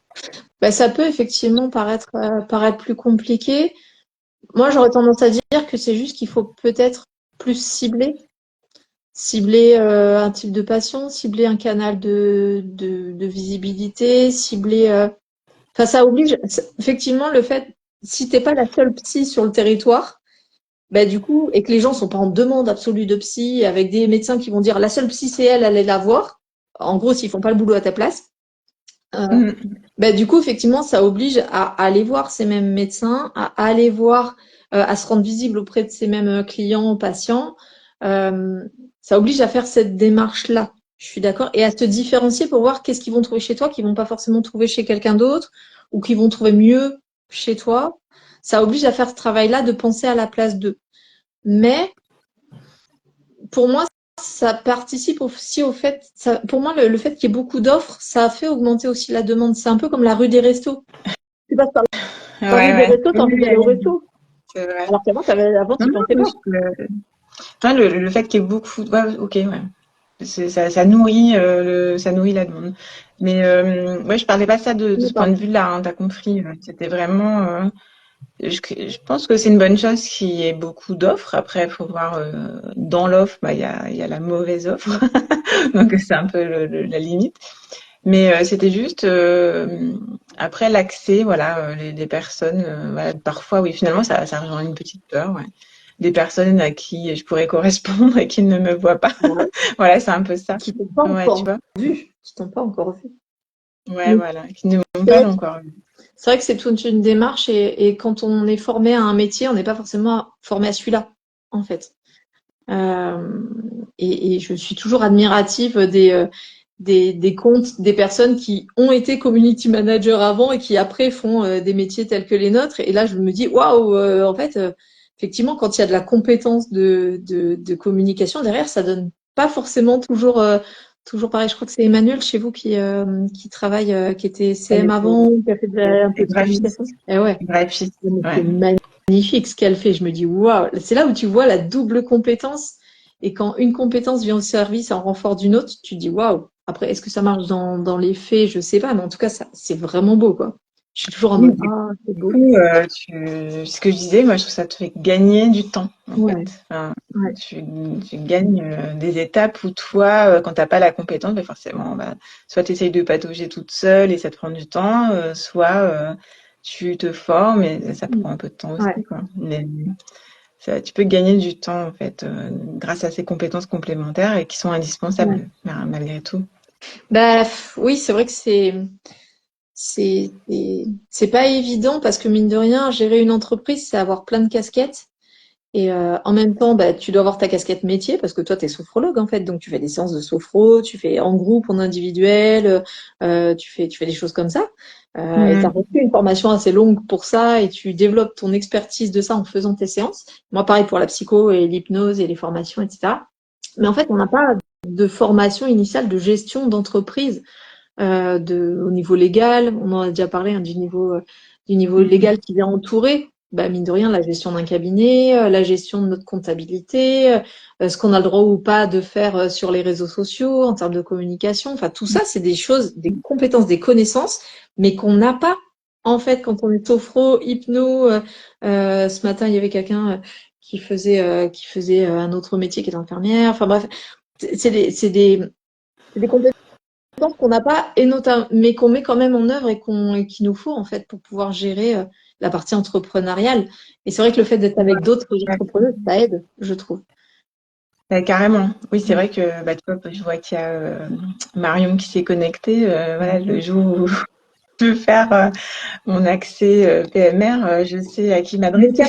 Bah, ça peut effectivement paraître plus compliqué. Moi, j'aurais tendance à dire que c'est juste qu'il faut peut-être plus cibler un type de patient, cibler un canal de visibilité, cibler. Enfin, ça oblige. Effectivement, le fait, si t'es pas la seule psy sur le territoire, bah, du coup, et que les gens sont pas en demande absolue de psy, avec des médecins qui vont dire la seule psy, c'est elle, allez la voir. En gros, s'ils font pas le boulot à ta place. Euh, Mm. bah, du coup, effectivement, ça oblige à aller voir ces mêmes médecins, à aller voir, à se rendre visible auprès de ces mêmes clients, patients. Euh, Ça oblige à faire cette démarche-là. Je suis d'accord. Et à se différencier pour voir qu'est-ce qu'ils vont trouver chez toi, qu'ils vont pas forcément trouver chez quelqu'un d'autre, ou qu'ils vont trouver mieux chez toi. Ça oblige à faire ce travail-là de penser à la place d'eux. Mais pour moi, ça participe aussi au fait, pour moi, le fait qu'il y ait beaucoup d'offres, ça a fait augmenter aussi la demande. C'est un peu comme la rue des restos. Tu passes par Ouais, la rue des ouais. restos, tu Oui, as envie oui, d'aller au resto. c'est vrai. Alors qu'avant, avant, Non, tu non, pensais mais pas. enfin, le fait qu'il y ait beaucoup, ouais, ok, ouais. Ça nourrit ça nourrit la demande. Mais ouais, je parlais pas ça de ce point D'accord. de vue-là, hein, t'as compris. C'était vraiment. Je pense que c'est une bonne chose qu'il y ait beaucoup d'offres. Après, il faut voir dans l'offre, bah il y a la mauvaise offre, donc c'est un peu la limite. Mais c'était juste après l'accès, voilà, les personnes, voilà, parfois oui, finalement ça rejoint une petite peur, ouais. Des personnes à qui je pourrais correspondre et qui ne me voient pas. Ouais. Voilà, c'est un peu ça. Qui t'ont pas Ouais, tu encore vois. vu. Qui t'ont pas encore vu. Ouais, Mais voilà, qui ne m'ont C'est pas vrai, encore vu. c'est vrai que c'est toute une démarche et quand on est formé à un métier, on n'est pas forcément formé à celui-là, en fait. Euh, et je suis toujours admirative des comptes, des personnes qui ont été community managers avant et qui après font des métiers tels que les nôtres. Et là, je me dis, waouh, en fait, effectivement, quand il y a de la compétence de communication derrière, ça donne pas forcément toujours toujours pareil. Je crois que c'est Emmanuel chez vous qui travaille, qui était Elle CM est avant, qui a fait un peu est de communication. graphiste. Eh ouais, Graphiste, mais c'est ouais. magnifique ce qu'elle fait. Je me dis, waouh, c'est là où tu vois la double compétence. Et quand une compétence vient au service en renfort d'une autre, tu te dis, waouh. Après, est-ce que ça marche dans les faits? Je sais pas, mais en tout cas, c'est vraiment beau, quoi. Je suis toujours en Oui, mode, ah, c'est beau. coup, ce que je disais, moi, je trouve que ça te fait gagner du temps, en Ouais, fait. Enfin, ouais. tu, tu gagnes des étapes où toi, quand t'as pas la compétence, ben forcément, soit tu essayes de patauger toute seule et ça te prend du temps, soit tu te formes et ça prend un peu de temps Ouais. aussi, quoi. Mais tu peux gagner du temps, en fait, grâce à ces compétences complémentaires et qui sont Ouais. indispensables, malgré tout. Bah, oui, c'est vrai que c'est pas évident parce que mine de rien, gérer une entreprise, c'est avoir plein de casquettes. Et en même temps, bah, tu dois avoir ta casquette métier parce que toi, tu es sophrologue en fait. Donc, tu fais des séances de sophro, tu fais en groupe, en individuel, tu fais des choses comme ça. Et tu as Mm. reçu une formation assez longue pour ça et tu développes ton expertise de ça en faisant tes séances. Moi, pareil pour la psycho et l'hypnose et les formations, etc. Mais en fait, on n'a pas de formation initiale de gestion d'entreprise au niveau légal. On en a déjà parlé hein, du niveau Mm. légal qui vient entourer. Bah, mine de rien, la gestion d'un cabinet, la gestion de notre comptabilité, ce qu'on a le droit ou pas de faire sur les réseaux sociaux en termes de communication. Enfin, tout ça, c'est des choses, des compétences, des connaissances, mais qu'on n'a pas. En fait, quand on est sophro, hypno, ce matin, il y avait quelqu'un qui faisait un autre métier qui est infirmière. Enfin bref, c'est des compétences qu'on n'a pas et notamment, mais qu'on met quand même en œuvre et qu'il nous faut en fait pour pouvoir gérer la partie entrepreneuriale. Et c'est vrai que le fait d'être avec d'autres Ouais. entrepreneurs, ça aide, je trouve. Carrément. Oui, c'est Mm. vrai que tu vois, je vois qu'il y a Marion qui s'est connectée. Voilà, le Mm. jour où je veux faire mon accès PMR, je sais à qui Mais m'adresser.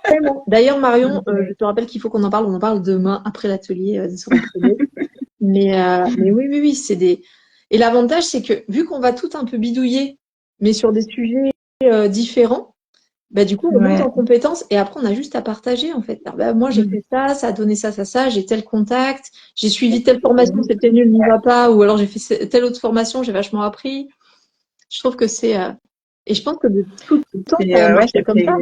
carrément. D'ailleurs, Marion, je te rappelle qu'il faut qu'on en parle. On en parle demain après l'atelier sur le projet. Mais oui, oui, oui, Et l'avantage, c'est que vu qu'on va tout un peu bidouiller, mais sur des sujets différents. Bah, du coup, on monte Ouais. en compétence et après, on a juste à partager, en fait. Alors, bah, moi, j'ai Mm. fait ça, ça a donné ça, ça, j'ai tel contact, j'ai suivi telle formation, c'était nul, n'y va pas, ou alors j'ai fait telle autre formation, j'ai vachement appris. Je trouve que et je pense que de tout le temps, Et ça a ouais, marché comme ça,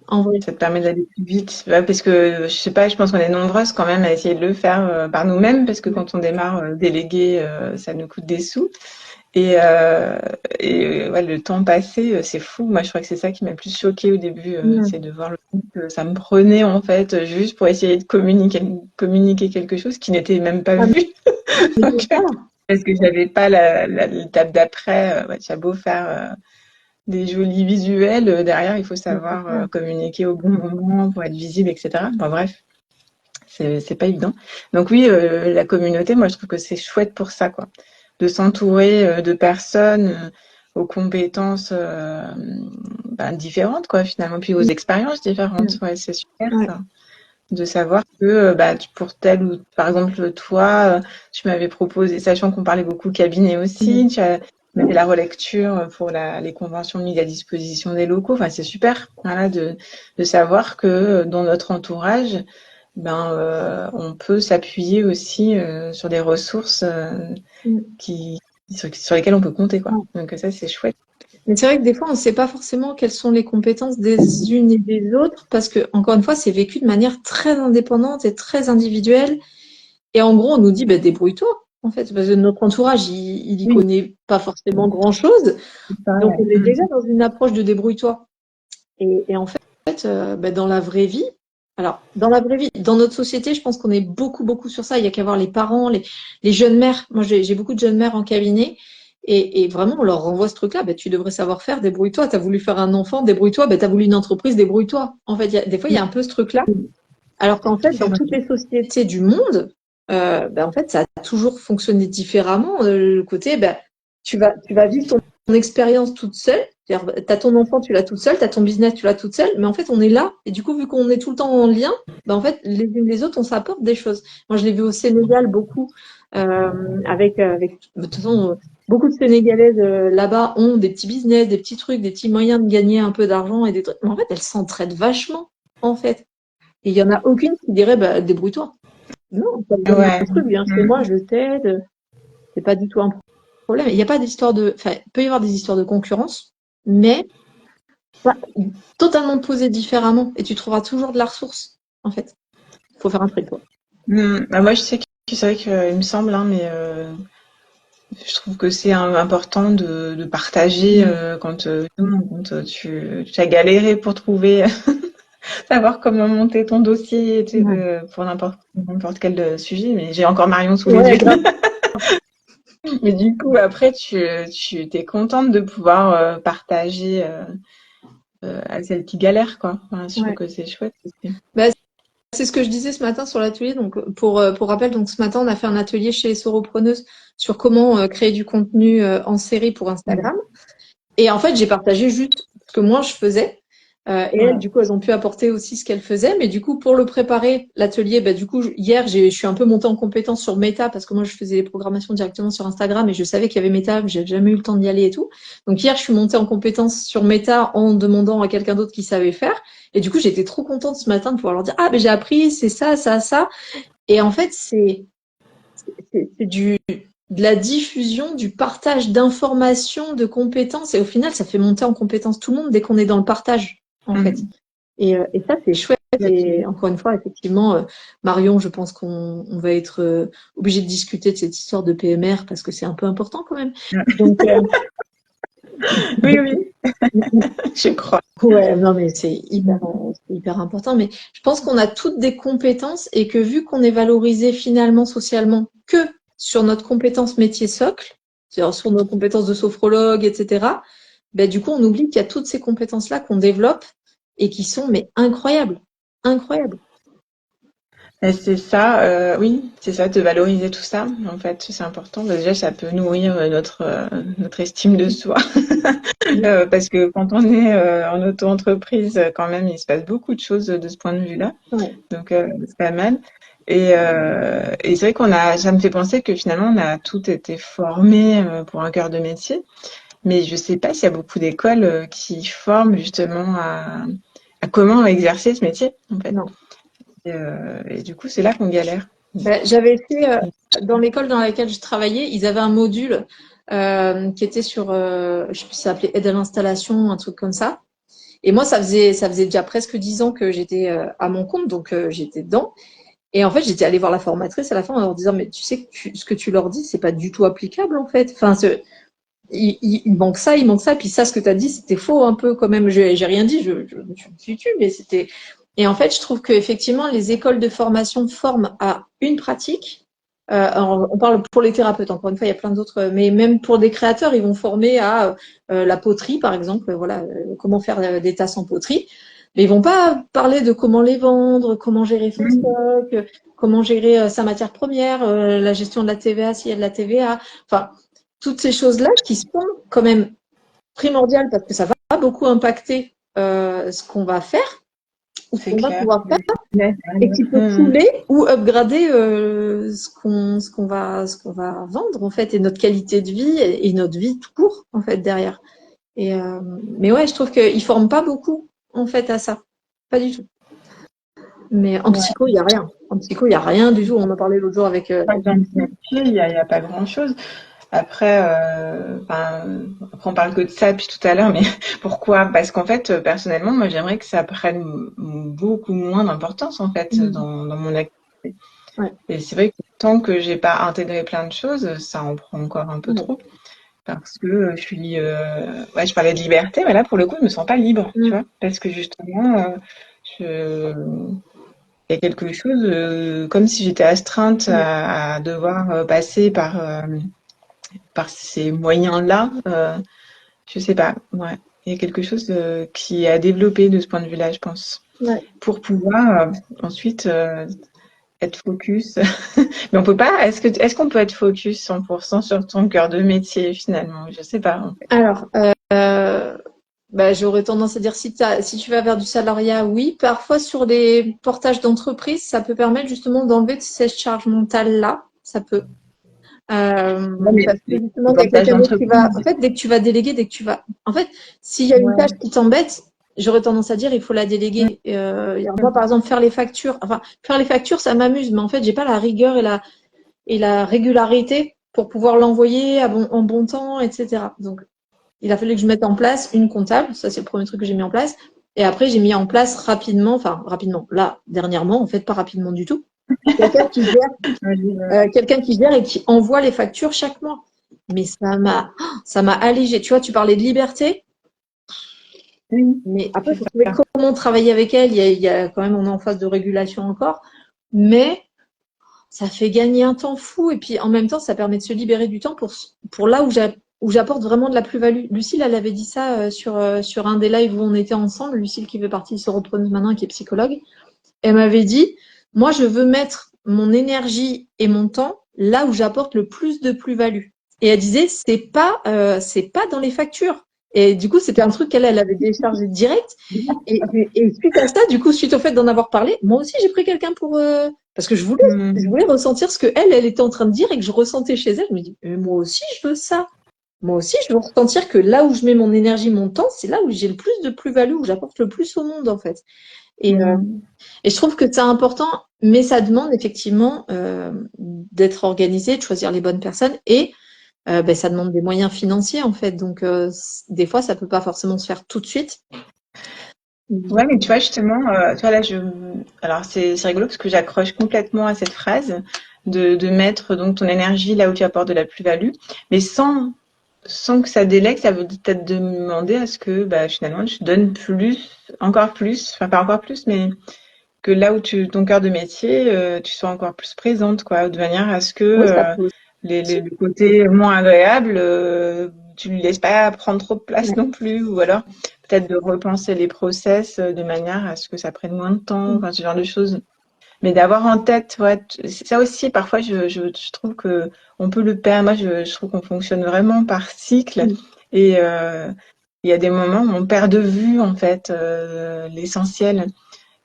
en vrai. ça te permet d'aller plus vite. Ouais, parce que, je sais pas, je pense qu'on est nombreuses quand même à essayer de le faire par nous-mêmes, parce que quand on démarre délégué, ça nous coûte des sous. Et, euh, ouais, le temps passé, c'est fou. Moi, je crois que c'est ça qui m'a le plus choqué au début, Mm. c'est de voir le temps que ça me prenait en fait, juste pour essayer de communiquer quelque chose qui n'était même pas Ah, vu. mais c'est Donc, ça. parce que j'avais pas l'étape d'après. Ouais, tu as beau faire des jolis visuels, derrière, il faut Mais c'est savoir ça. communiquer au bon moment pour être visible, etc. Enfin, bref, c'est pas évident. Donc oui, la communauté, moi, je trouve que c'est chouette pour ça, quoi, de s'entourer de personnes aux compétences différentes, quoi, finalement, puis aux expériences différentes. Mm. Ouais, c'est super Ouais. ça, de savoir que pour tel ou par exemple toi, tu m'avais proposé, sachant qu'on parlait beaucoup cabinet aussi, Mm. tu as fait la relecture pour les conventions mises à disposition des locaux. Enfin, c'est super, voilà, de savoir que dans notre entourage, on peut s'appuyer aussi sur des ressources Mm. qui, sur lesquelles on peut compter, quoi. Ouais. Donc ça, c'est chouette. Mais c'est vrai que des fois, on ne sait pas forcément quelles sont les compétences des unes et des autres, parce que, encore une fois, c'est vécu de manière très indépendante et très individuelle. Et en gros, on nous dit, bah, débrouille-toi, en fait, parce que notre entourage, il y Oui, connaît pas forcément grand-chose. c'est ça, Donc, ouais. on est déjà dans une approche de débrouille-toi. Et en fait, bah, dans la vraie vie, alors, dans la vraie vie, dans notre société, je pense qu'on est beaucoup, beaucoup sur ça. Il y a qu'à voir les parents, les jeunes mères. Moi, j'ai beaucoup de jeunes mères en cabinet. Et vraiment, on leur renvoie ce truc-là. Bah, tu devrais savoir faire, débrouille-toi. Tu as voulu faire un enfant, débrouille-toi. Bah, tu as voulu une entreprise, débrouille-toi. En fait, des fois, il y a un peu ce truc-là. Alors qu'en fait, C'est dans vrai. toutes les sociétés du monde, en fait, ça a toujours fonctionné différemment. Le côté, tu vas vivre ton expérience toute seule. Tu as ton enfant, tu l'as toute seule, tu as ton business, tu l'as toute seule. Mais en fait, on est là. Et du coup, vu qu'on est tout le temps en lien, en fait, les unes les autres, on s'apporte des choses. Moi, je l'ai vu au Sénégal beaucoup, avec de toute façon, beaucoup de Sénégalaises là-bas ont des petits business, des petits trucs, des petits moyens de gagner un peu d'argent et des trucs. Mais en fait, elles s'entraident vachement, en fait. Et il y en a aucune qui dirait, bah, débrouille-toi. Non, ça me donne Ouais. un truc, viens chez moi, je t'aide. c'est pas du tout un problème. Il n'y a pas d'histoire enfin, il peut y avoir des histoires de concurrence, mais bah, totalement posées différemment, et tu trouveras toujours de la ressource, en fait. Il faut faire un tri, quoi. Bah, moi, je sais que c'est vrai qu'il me semble, hein, mais je trouve que c'est important de partager quand tu as galéré pour trouver, savoir comment monter ton dossier, tu sais, Ouais. pour n'importe quel sujet. Mais j'ai encore Marion sous les Ouais, yeux. grave. Mais du coup, après, tu t'es contente de pouvoir partager à celles qui galèrent, quoi. Enfin, je trouve Ouais. que c'est chouette aussi. Bah, c'est ce que je disais ce matin sur l'atelier. Donc, pour rappel, donc ce matin, on a fait un atelier chez les Sauropreneuses sur comment créer du contenu en série pour Mm. Instagram. Et en fait, j'ai partagé juste ce que moi je faisais. Et elles, Ouais. du coup, elles ont pu apporter aussi ce qu'elles faisaient. Mais du coup, pour le préparer, l'atelier, bah, du coup, hier, je suis un peu montée en compétence sur Meta parce que moi, je faisais les programmations directement sur Instagram et je savais qu'il y avait Meta, mais j'avais jamais eu le temps d'y aller et tout. Donc hier, je suis montée en compétence sur Meta en demandant à quelqu'un d'autre qui savait faire. Et du coup, j'étais trop contente ce matin de pouvoir leur dire, ah, ben j'ai appris, c'est ça, ça, ça. Et en fait, c'est de la diffusion, du partage d'informations, de compétences. Et au final, ça fait monter en compétence tout le monde dès qu'on est dans le partage, en fait. Mm. Et ça, c'est chouette. Et encore une fois, effectivement, Marion, je pense qu'on va être obligé de discuter de cette histoire de PMR parce que c'est un peu important quand même. Donc, Oui, oui, je crois. ouais, non, mais c'est hyper important. Mais je pense qu'on a toutes des compétences et que vu qu'on est valorisé finalement socialement que sur notre compétence métier socle, c'est-à-dire sur nos compétences de sophrologue, etc., ben, du coup, on oublie qu'il y a toutes ces compétences-là qu'on développe et qui sont mais incroyables. Incroyables. Et c'est ça, oui, c'est ça, de valoriser tout ça. En fait, c'est important. Bah, déjà, ça peut nourrir notre estime de soi. Parce que quand on est en auto-entreprise, quand même, il se passe beaucoup de choses de ce point de vue-là. Ouais. Donc, c'est pas mal. Et c'est vrai ça me fait penser que finalement, on a toutes été formés pour un cœur de métier. Mais je sais pas s'il y a beaucoup d'écoles qui forment justement à comment exercer ce métier, en fait. Non. Et du coup, c'est là qu'on galère. Ben, j'avais fait, dans l'école dans laquelle je travaillais, ils avaient un module qui était sur, je sais plus si ça s'appelait aide à l'installation, un truc comme ça. Et moi, ça faisait déjà presque 10 ans que j'étais à mon compte, donc j'étais dedans. Et en fait, j'étais allée voir la formatrice à la fin en leur disant, mais tu sais que ce que tu leur dis, c'est pas du tout applicable en fait. Enfin, il manque ça, il manque ça. Puis ça, ce que tu as dit, c'était faux un peu quand même. J'ai rien dit, je me suis tue, mais c'était. Et en fait, je trouve qu'effectivement, les écoles de formation forment à une pratique. Alors, on parle pour les thérapeutes, encore une fois, il y a plein d'autres, mais même pour des créateurs, ils vont former à la poterie, par exemple, voilà, comment faire des tasses en poterie. Mais ils vont pas parler de comment les vendre, comment gérer son Mm. stock, comment gérer sa matière première, la gestion de la TVA s'il y a de la TVA. Enfin, toutes ces choses-là qui sont quand même primordiales parce que ça va beaucoup impacter ce qu'on va faire ou ce C'est qu'on va clair. pouvoir faire Ouais, et qui peut mm. couler ou upgrader ce qu'on va vendre en fait et notre qualité de vie et notre vie tout court en fait derrière. Mais ouais, je trouve qu'ils forment pas beaucoup en fait à ça, pas du tout. Mais en Ouais. psycho, il y a rien. En psycho, il y a rien du tout. On en parlait l'autre jour avec. Pas dans le métier, il y a pas grand-chose. Après, après, on parle que de ça depuis tout à l'heure, mais pourquoi? Parce qu'en fait, personnellement, moi, j'aimerais que ça prenne beaucoup moins d'importance, en fait, Mm. dans mon activité. Ouais, Et c'est vrai que tant que j'ai pas intégré plein de choses, ça en prend encore un peu ouais. trop. Parce que ouais, je parlais de liberté, mais là, pour le coup, je me sens pas libre, tu Mm. vois. Parce que justement, je, il y a quelque chose, comme si j'étais astreinte Ouais. à devoir passer par ces moyens-là. Je sais pas, ouais. Il y a quelque chose qui est à développer de ce point de vue-là, je pense, Ouais. pour pouvoir ensuite être focus. Mais on peut pas. Est-ce qu'on peut être focus 100% sur ton cœur de métier finalement? Je sais pas en fait. Alors, bah, j'aurais tendance à dire si tu vas vers du salariat, oui. Parfois, sur les portages d'entreprise, ça peut permettre justement d'enlever de cette charge mentale-là. Ça peut. Ouais, mais Parce que le justement, il y a portage quelqu'un d'autre qui va. En d'entreprise. fait, dès que tu vas déléguer, dès que tu vas. En fait, s'il y a une tâche Ouais. qui t'embête, j'aurais tendance à dire il faut la déléguer. Moi, par exemple, faire les factures. Enfin, faire les factures, ça m'amuse, mais en fait, j'ai pas la rigueur et la régularité pour pouvoir l'envoyer en bon temps, etc. Donc, il a fallu que je mette en place une comptable. Ça, c'est le premier truc que j'ai mis en place. Et après, j'ai mis en place rapidement, là, dernièrement, en fait, pas rapidement du tout, quelqu'un qui gère et qui envoie les factures chaque mois. Mais ça m'a allégé. Tu vois, tu parlais de liberté. Oui, Mais après, il faut trouver comment travailler avec elle. Il y a quand même, on est en phase de régulation encore. Mais ça fait gagner un temps fou. Et puis, en même temps, ça permet de se libérer du temps pour là où j'apporte vraiment de la plus-value. Lucille, elle avait dit ça sur un des lives où on était ensemble. Lucille, qui fait partie de Soropreneuse maintenant, qui est psychologue. Elle m'avait dit, moi, je veux mettre mon énergie et mon temps là où j'apporte le plus de plus-value. Et elle disait, c'est pas dans les factures. Et du coup, c'était un truc qu'elle avait déchargé direct. Et suite à ça, du coup, suite au fait d'en avoir parlé, moi aussi, j'ai pris quelqu'un pour, parce que je voulais ressentir ce que elle était en train de dire et que je ressentais chez elle. Je me dis, moi aussi, je veux ça. Moi aussi, je veux ressentir que là où je mets mon énergie, mon temps, c'est là où j'ai le plus de plus-value, où j'apporte le plus au monde, en fait. Et je trouve que c'est important, mais ça demande effectivement d'être organisé, de choisir les bonnes personnes et ça demande des moyens financiers en fait. Donc des fois, ça peut pas forcément se faire tout de suite. Ouais, mais tu vois, justement, tu vois, là, alors c'est rigolo parce que j'accroche complètement à cette phrase de mettre donc ton énergie là où tu apportes de la plus-value, mais sans que ça délègue, ça veut peut-être demander à ce que, bah, finalement, tu donnes encore plus, enfin, pas encore plus, mais que là où ton cœur de métier, tu sois encore plus présente, quoi, de manière à ce que Oui, ça peut aussi. le côté moins agréable, tu lui laisses pas prendre trop de place Ouais. non plus, ou alors peut-être de repenser les process de manière à ce que ça prenne moins de temps, enfin, ce genre de choses. Mais d'avoir en tête, ouais, ça aussi, parfois, je trouve que on peut le perdre. Moi, je trouve qu'on fonctionne vraiment par cycle, et il y a des moments où on perd de vue en fait l'essentiel.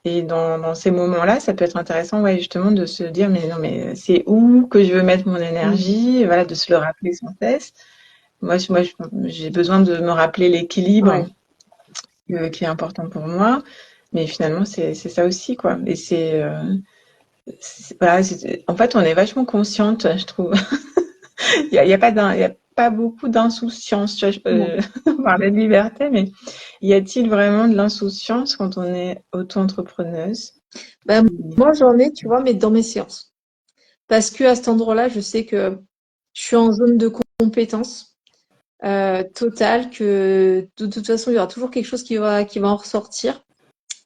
Et dans ces moments-là, ça peut être intéressant, ouais, justement, de se dire, mais non, mais c'est où que je veux mettre mon énergie, voilà, de se le rappeler sans cesse. J'ai besoin de me rappeler l'équilibre qui est important pour moi, mais finalement, c'est ça aussi, quoi. Et voilà, en fait, on est vachement consciente, je trouve. Il y a pas beaucoup d'insouciance, tu vois, je peux parler de liberté, mais y a-t-il vraiment de l'insouciance quand on est auto-entrepreneuse? Moi, j'en ai, tu vois, mais dans mes séances. Parce que à cet endroit-là, je sais que je suis en zone de compétence totale, que de toute façon, il y aura toujours quelque chose qui va en ressortir.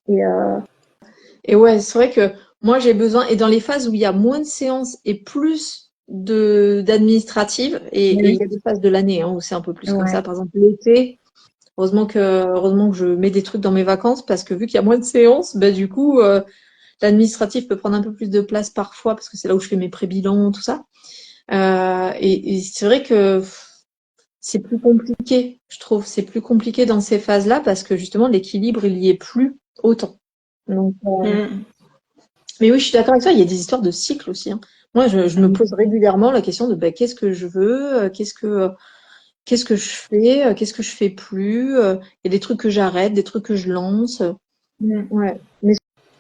Et ouais, c'est vrai que moi, j'ai besoin, et dans les phases où il y a moins de séances et plus d'administratives, et il y a des phases de l'année où c'est un peu plus comme ça. Ouais. Par exemple, l'été, heureusement que je mets des trucs dans mes vacances parce que vu qu'il y a moins de séances, bah, du coup, l'administratif peut prendre un peu plus de place parfois parce que c'est là où je fais mes pré-bilans, tout ça. Et c'est vrai que c'est plus compliqué, je trouve. C'est plus compliqué dans ces phases-là parce que justement, l'équilibre, il y est plus autant. Donc, mais oui, je suis d'accord avec toi, il y a des histoires de cycle aussi. Moi, je me pose régulièrement la question de qu'est-ce que je veux, qu'est-ce que je fais, qu'est-ce que je fais plus. Il y a des trucs que j'arrête, des trucs que je lance. Ouais. Mais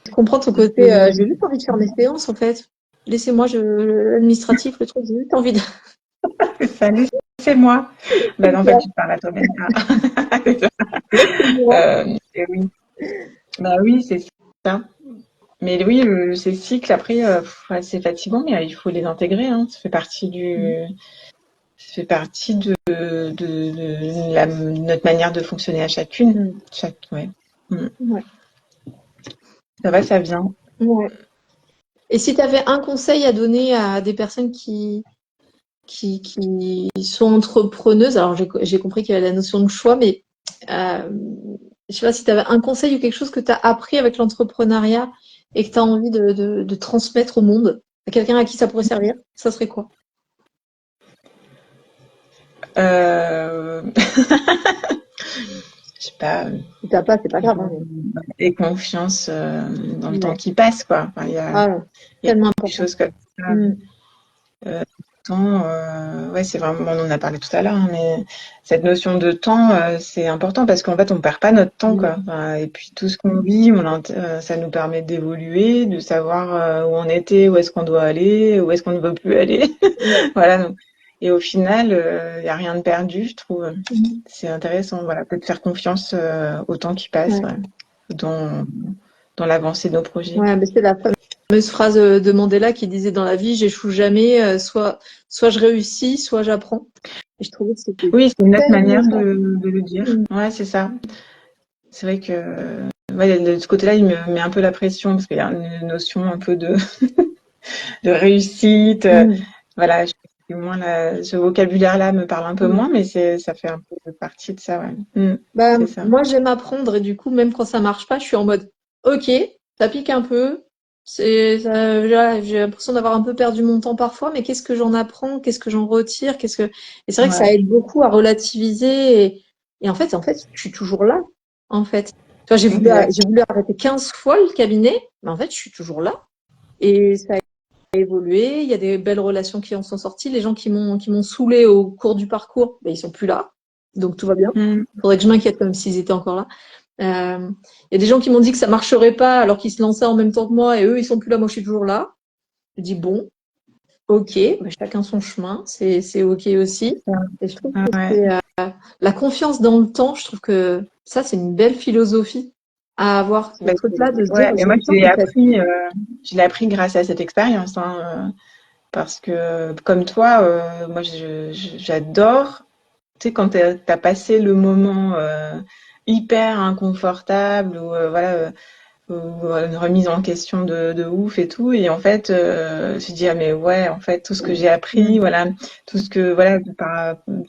je comprends ton côté. J'ai juste envie de faire mes séances en fait. Laissez-moi, l'administratif, le truc, j'ai juste envie de. C'est ça, laissez-moi. Ben non, en fait, tu parles à toi-même. Et oui. Bah oui, c'est ça. Mais oui, ces cycles, après, ouais, c'est fatigant, mais il faut les intégrer, hein. Ça fait partie de notre manière de fonctionner à chacune. Ouais. Ouais. Ça va, ça vient. Ouais. Et si tu avais un conseil à donner à des personnes qui sont entrepreneuses, alors j'ai compris qu'il y avait la notion de choix, mais je sais pas si tu avais un conseil ou quelque chose que tu as appris avec l'entrepreneuriat et que tu as envie de transmettre au monde, à quelqu'un à qui ça pourrait servir, ça serait quoi? Euh... Je sais pas, Si t'as pas, c'est pas grave. Hein, et confiance dans le temps mais... qui passe, quoi. Enfin, Ah, il y a tellement des important. choses comme ça. Temps, ouais, c'est vraiment, on en a parlé tout à l'heure, hein, mais cette notion de temps, c'est important parce qu'en fait, on perd pas notre temps, quoi. Enfin, et puis tout ce qu'on vit, ça nous permet d'évoluer, de savoir où on était, où est-ce qu'on doit aller, où est-ce qu'on ne veut plus aller. Voilà. Donc, Et au final, il n'y a rien de perdu, je trouve. C'est intéressant, voilà, peut-être faire confiance au temps qui passe, Ouais. ouais, dans, dans l'avancée de nos projets. Ouais, mais c'est la fameuse phrase de Mandela qui disait dans la vie, j'échoue jamais, soit je réussis, soit j'apprends. Et je trouvais que c'était Oui, c'est une autre tellement manière ça. de le dire. Ouais, c'est ça. C'est vrai que ouais, de ce côté-là, il me met un peu la pression parce qu'il y a une notion un peu de réussite. Mm. Voilà, ce vocabulaire-là me parle un peu Mm. moins, mais ça fait un peu partie de ça, ouais. Bah, C'est ça. moi, j'aime apprendre et du coup, même quand ça marche pas, je suis en mode, ok, ça pique un peu. Voilà, j'ai l'impression d'avoir un peu perdu mon temps parfois, mais qu'est-ce que j'en apprends? Qu'est-ce que j'en retire? Et c'est vrai que ça Ouais, aide beaucoup à relativiser et en fait, je suis toujours là, en fait. Tu vois, exact. j'ai voulu arrêter 15 fois le cabinet, mais en fait, je suis toujours là. Et ça a évolué. Il y a des belles relations qui en sont sorties. Les gens qui m'ont saoulé au cours du parcours, ben, ils sont plus là. Donc tout va bien. Mm. Faudrait que je m'inquiète comme s'ils étaient encore là. Il y a des gens qui m'ont dit que ça marcherait pas alors qu'ils se lançaient en même temps que moi et eux, ils sont plus là. Moi, je suis toujours là. Je dis bon, ok, ben, chacun son chemin. C'est ok aussi. Et je trouve que Ouais. c'est la confiance dans le temps. Je trouve que ça, c'est une belle philosophie à avoir. Ce Bah, truc-là de se dire ouais, mais j'ai moi, le temps en fait. je l'ai appris grâce à cette expérience, hein, parce que, comme toi, moi, j'adore, tu sais, quand t'as passé le moment hyper inconfortable ou voilà, ou une remise en question de ouf et tout, et en fait, je dis ah mais ouais, en fait, tout ce que j'ai appris, Mm. voilà, tout ce que voilà,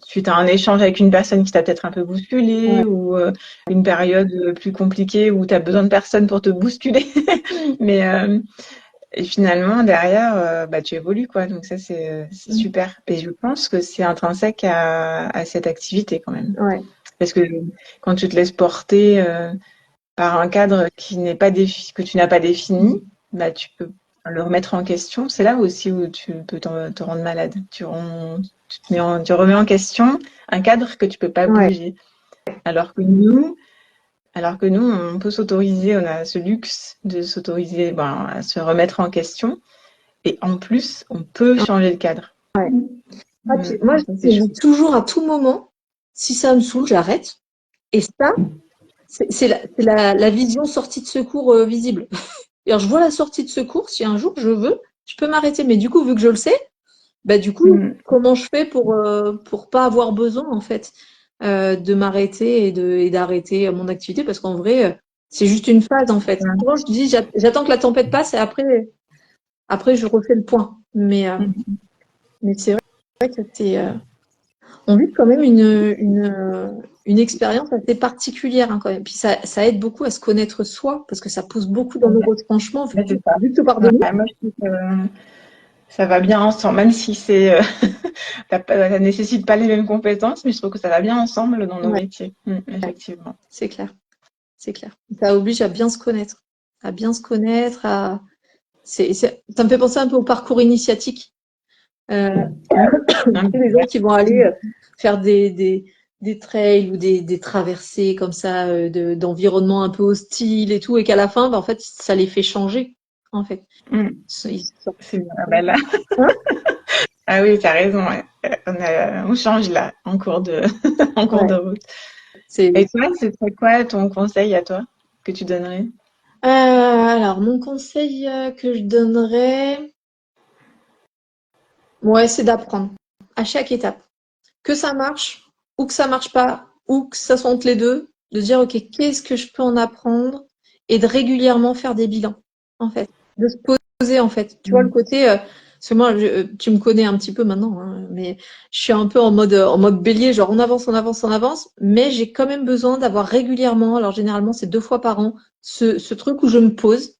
suite à un échange avec une personne qui t'a peut-être un peu bousculé Ouais. ou une période plus compliquée où t'as besoin de personne pour te bousculer, mais et finalement, derrière, bah, tu évolues, quoi. Donc ça, c'est Mm. super. Et je pense que c'est intrinsèque à cette activité quand même. Ouais. Parce que quand tu te laisses porter par un cadre qui n'est pas que tu n'as pas défini, bah, tu peux le remettre en question. C'est là aussi où tu peux te rendre malade. Tu remets en question un cadre que tu peux pas Ouais. bouger. Alors que nous, on peut s'autoriser, on a ce luxe de s'autoriser à se remettre en question. Et en plus, on peut changer le cadre. Ouais. Ah, puis moi, Ça, je c'est dis chouette. toujours à tout moment, si ça me saoule, j'arrête. Et ça, c'est la vision sortie de secours visible. Et alors, je vois la sortie de secours, si un jour je veux, je peux m'arrêter. Mais du coup, vu que je le sais, bah, du coup, Mm. comment je fais pour pas avoir besoin, en fait, de m'arrêter et d'arrêter mon activité? Parce qu'en vrai, c'est juste une phase, en fait. Souvent, je dis, j'attends que la tempête passe et après, je refais le point. Mais c'est vrai que on vit quand même une expérience assez particulière hein, quand même. Puis ça aide beaucoup à se connaître soi, parce que ça pousse beaucoup dans nos retranchements, Ouais, c'est ça. vu que tout part de nous. Ouais, moi, je trouve que ça va bien ensemble, même si ça nécessite pas les mêmes compétences, mais je trouve que ça va bien ensemble dans nos Ouais, métiers. Effectivement. c'est clair, c'est clair. Ça oblige à bien se connaître, à bien se connaître, ça me fait penser un peu au parcours initiatique. Euh, Hein, les gens qui vont aller faire des trails ou des traversées comme ça d'environnements un peu hostiles et tout, et qu'à la fin, bah, en fait, ça les fait changer, en fait. mm, Ils sortent. c'est ah, bah là. Hein. Ah oui, t'as raison. Ouais. On change là, en cours de, en cours de Ouais. route. C'est, Et toi, ce serait quoi ton conseil à toi que tu donnerais? alors, mon conseil que je donnerais, ouais, c'est d'apprendre à chaque étape. Que ça marche, ou que ça marche pas, ou que ça soit entre les deux, de dire, OK, qu'est-ce que je peux en apprendre et de régulièrement faire des bilans, en fait. De se poser, en fait. Tu vois, le Mm. côté, parce que moi, tu me connais un petit peu maintenant, hein, mais je suis un peu en mode bélier, genre on avance, on avance, on avance, mais j'ai quand même besoin d'avoir régulièrement, alors généralement c'est 2 fois par an, ce truc où je me pose.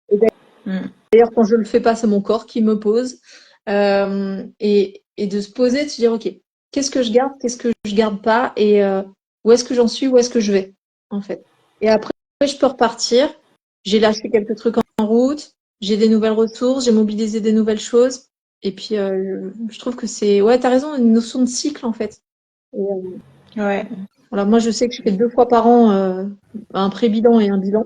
Et Mm. d'ailleurs, quand je le fais pas, c'est mon corps qui me pose. Et de se poser, de se dire, OK, qu'est-ce que je garde, qu'est-ce que je garde pas, et où est-ce que j'en suis, où est-ce que je vais, en fait. Et après, je peux repartir. J'ai lâché quelques trucs en route, j'ai des nouvelles ressources, j'ai mobilisé des nouvelles choses. Et puis, je trouve que ouais, t'as raison, une notion de cycle, en fait. Et, Ouais. voilà, moi, je sais que je fais 2 fois par an un pré-bilan et un bilan.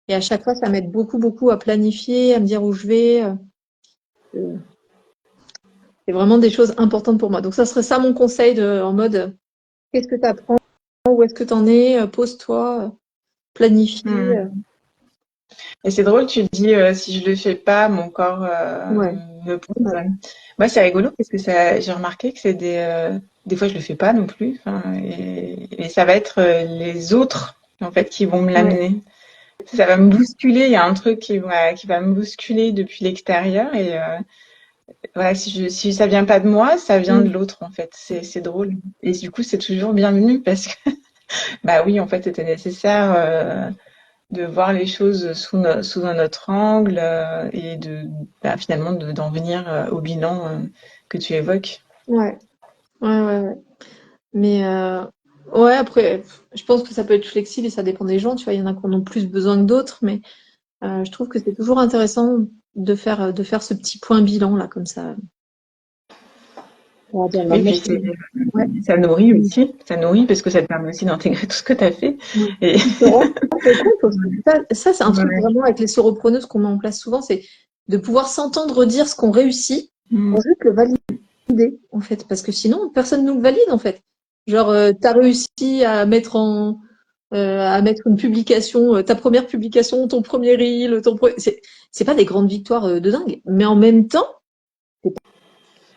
Et à chaque fois, ça m'aide beaucoup, beaucoup à planifier, à me dire où je vais. C'est vraiment des choses importantes pour moi. Donc, ça serait ça mon conseil en mode, qu'est-ce que tu apprends? Où est-ce que tu en es? Pose-toi, planifie. Hmm. Et c'est drôle, tu dis si je le fais pas, mon corps Ouais, me pose. Moi, c'est rigolo parce que ça, j'ai remarqué que c'est des fois je le fais pas non plus. Enfin, et ça va être les autres en fait qui vont me ouais, l'amener. Ça va me bousculer. Il y a un truc qui va me bousculer depuis l'extérieur et voilà, si ça vient pas de moi, ça vient de mm, l'autre en fait. C'est drôle. Et du coup, c'est toujours bienvenu parce que bah oui, en fait, c'était nécessaire. De voir les choses sous un autre angle et finalement d'en venir au bilan que tu évoques. ouais, ouais. Mais ouais, après, je pense que ça peut être flexible et ça dépend des gens. Tu vois, il y en a qui en ont plus besoin que d'autres, mais je trouve que c'est toujours intéressant de faire ce petit point bilan là, comme ça. On va dire, bah, Oui, moi, puis ouais, ça nourrit aussi, ça nourrit parce que ça te permet aussi d'intégrer tout ce que tu as fait. ouais. Et Tu te rends compte aussi. Ça, c'est un truc ouais. vraiment avec les sauropreneuses qu'on met en place souvent, c'est de pouvoir s'entendre dire ce qu'on réussit Mm. pour juste le valider, en fait. Parce que sinon, personne nous le valide, en fait. Genre, t'as réussi à mettre une publication, ta première publication, ton premier reel, c'est pas des grandes victoires de dingue. Mais en même temps,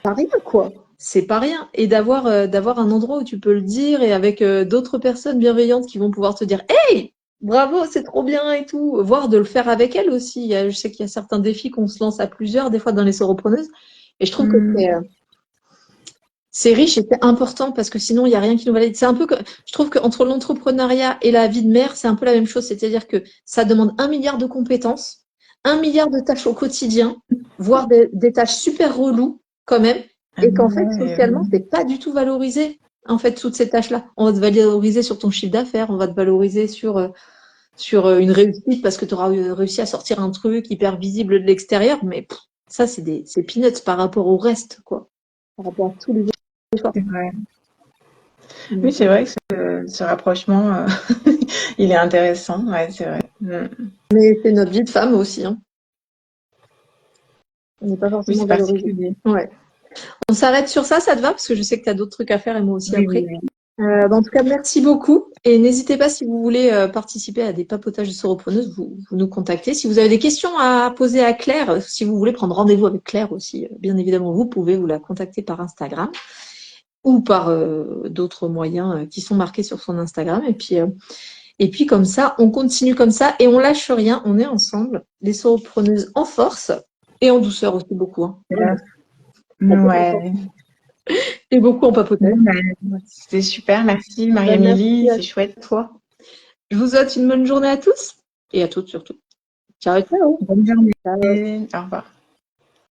pas rien, quoi. C'est pas rien. Et d'avoir un endroit où tu peux le dire et avec d'autres personnes bienveillantes qui vont pouvoir te dire hey, bravo, c'est trop bien et tout. Voire de le faire avec elles aussi. Je sais qu'il y a certains défis qu'on se lance à plusieurs, des fois dans les sauropreneuses. Et je trouve que Mm. c'est riche et c'est important parce que sinon, il n'y a rien qui nous valide. C'est un peu que, je trouve qu'entre l'entrepreneuriat et la vie de mère, c'est un peu la même chose. C'est-à-dire que ça demande 1 milliard de compétences, 1 milliard de tâches au quotidien, voire des tâches super reloues quand même. Ah Et qu'en fait, ouais, socialement, c'est pas du tout valorisé. En fait, toutes ces tâches-là. On va te valoriser sur ton chiffre d'affaires, on va te valoriser sur une réussite parce que tu auras réussi à sortir un truc hyper visible de l'extérieur. Mais ça, c'est peanuts par rapport au reste, quoi. Par rapport à tous les efforts. c'est vrai. Oui, Donc, c'est vrai que ce rapprochement, il est intéressant. Ouais, c'est vrai. Mm. mais c'est notre vie de femme aussi, hein. On n'est pas Oui, forcément c'est valorisé. particulier. Ouais. On s'arrête sur ça te va? Parce que je sais que tu as d'autres trucs à faire et moi aussi Oui, oui, après. oui. En tout cas, merci beaucoup. Et n'hésitez pas si vous voulez participer à des papotages de sauropreneuses, vous nous contactez. Si vous avez des questions à poser à Claire, si vous voulez prendre rendez-vous avec Claire aussi, bien évidemment, vous pouvez vous la contacter par Instagram ou par d'autres moyens qui sont marqués sur son Instagram. Et puis comme ça, on continue comme ça et on lâche rien. On est ensemble, les sauropreneuses en force et en douceur aussi beaucoup, hein. Ouais. Et beaucoup en papotage. Bon, bah, c'était super, merci Merci Marie-Amélie, à c'est chouette. toi. Je vous souhaite une bonne journée à tous et à toutes surtout. Ciao, ciao. Bonne journée. Ciao. Au revoir.